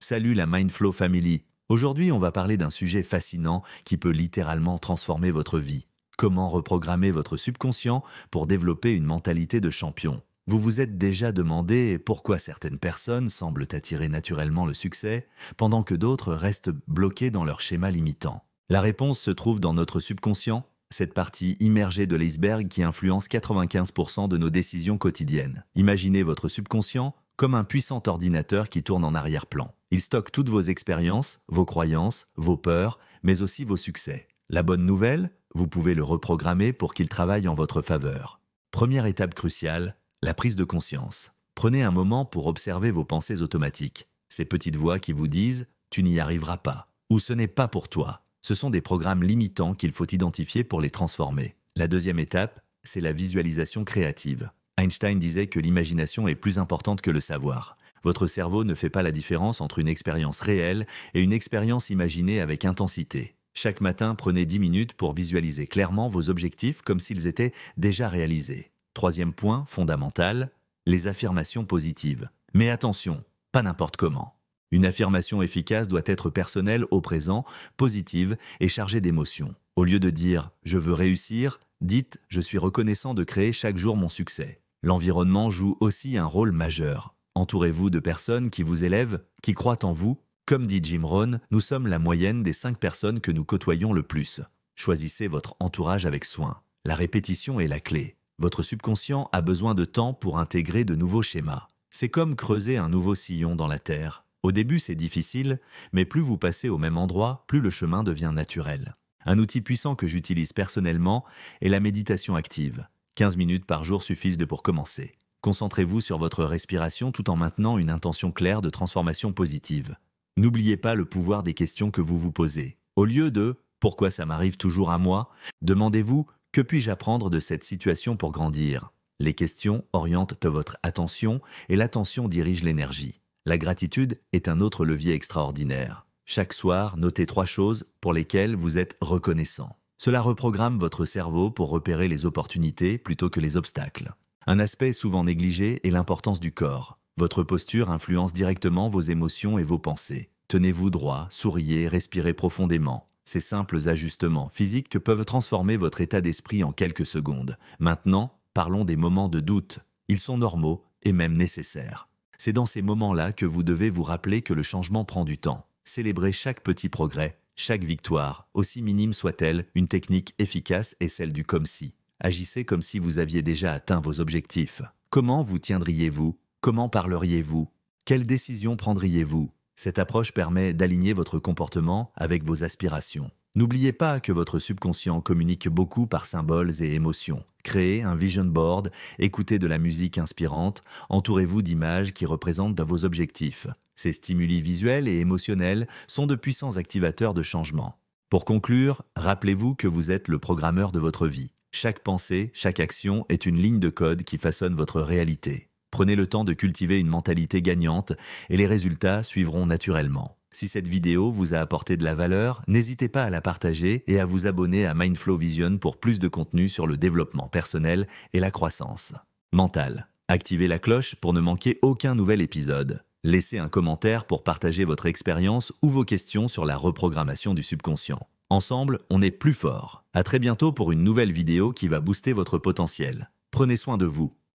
Salut la Mindflow Family. Aujourd'hui, on va parler d'un sujet fascinant qui peut littéralement transformer votre vie. Comment reprogrammer votre subconscient pour développer une mentalité de champion. Vous vous êtes déjà demandé pourquoi certaines personnes semblent attirer naturellement le succès, pendant que d'autres restent bloquées dans leur schéma limitant. La réponse se trouve dans notre subconscient, cette partie immergée de l'iceberg qui influence 95% de nos décisions quotidiennes. Imaginez votre subconscient comme un puissant ordinateur qui tourne en arrière-plan. Il stocke toutes vos expériences, vos croyances, vos peurs, mais aussi vos succès. La bonne nouvelle, vous pouvez le reprogrammer pour qu'il travaille en votre faveur. Première étape cruciale, la prise de conscience. Prenez un moment pour observer vos pensées automatiques. Ces petites voix qui vous disent « tu n'y arriveras pas » ou « ce n'est pas pour toi ». Ce sont des programmes limitants qu'il faut identifier pour les transformer. La deuxième étape, c'est la visualisation créative. Einstein disait que l'imagination est plus importante que le savoir. Votre cerveau ne fait pas la différence entre une expérience réelle et une expérience imaginée avec intensité. Chaque matin, prenez 10 minutes pour visualiser clairement vos objectifs comme s'ils étaient déjà réalisés. Troisième point, fondamental, les affirmations positives. Mais attention, pas n'importe comment. Une affirmation efficace doit être personnelle au présent, positive et chargée d'émotions. Au lieu de dire « je veux réussir », dites « je suis reconnaissant de créer chaque jour mon succès ». L'environnement joue aussi un rôle majeur. Entourez-vous de personnes qui vous élèvent, qui croient en vous. Comme dit Jim Rohn, nous sommes la moyenne des 5 personnes que nous côtoyons le plus. Choisissez votre entourage avec soin. La répétition est la clé. Votre subconscient a besoin de temps pour intégrer de nouveaux schémas. C'est comme creuser un nouveau sillon dans la terre. Au début, c'est difficile, mais plus vous passez au même endroit, plus le chemin devient naturel. Un outil puissant que j'utilise personnellement est la méditation active. 15 minutes par jour suffisent pour commencer. Concentrez-vous sur votre respiration tout en maintenant une intention claire de transformation positive. N'oubliez pas le pouvoir des questions que vous vous posez. Au lieu de « pourquoi ça m'arrive toujours à moi ?», demandez-vous « que puis-je apprendre de cette situation pour grandir ?» Les questions orientent votre attention et l'attention dirige l'énergie. La gratitude est un autre levier extraordinaire. Chaque soir, notez 3 choses pour lesquelles vous êtes reconnaissant. Cela reprogramme votre cerveau pour repérer les opportunités plutôt que les obstacles. Un aspect souvent négligé est l'importance du corps. Votre posture influence directement vos émotions et vos pensées. Tenez-vous droit, souriez, respirez profondément. Ces simples ajustements physiques peuvent transformer votre état d'esprit en quelques secondes. Maintenant, parlons des moments de doute. Ils sont normaux et même nécessaires. C'est dans ces moments-là que vous devez vous rappeler que le changement prend du temps. Célébrez chaque petit progrès, chaque victoire, aussi minime soit-elle, une technique efficace est celle du comme si. Agissez comme si vous aviez déjà atteint vos objectifs. Comment vous tiendriez-vous ? Comment parleriez-vous ? Quelles décisions prendriez-vous ? Cette approche permet d'aligner votre comportement avec vos aspirations. N'oubliez pas que votre subconscient communique beaucoup par symboles et émotions. Créez un vision board, écoutez de la musique inspirante, entourez-vous d'images qui représentent vos objectifs. Ces stimuli visuels et émotionnels sont de puissants activateurs de changement. Pour conclure, rappelez-vous que vous êtes le programmeur de votre vie. Chaque pensée, chaque action est une ligne de code qui façonne votre réalité. Prenez le temps de cultiver une mentalité gagnante et les résultats suivront naturellement. Si cette vidéo vous a apporté de la valeur, n'hésitez pas à la partager et à vous abonner à Mindflow Vision pour plus de contenu sur le développement personnel et la croissance mentale. Activez la cloche pour ne manquer aucun nouvel épisode. Laissez un commentaire pour partager votre expérience ou vos questions sur la reprogrammation du subconscient. Ensemble, on est plus fort. À très bientôt pour une nouvelle vidéo qui va booster votre potentiel. Prenez soin de vous.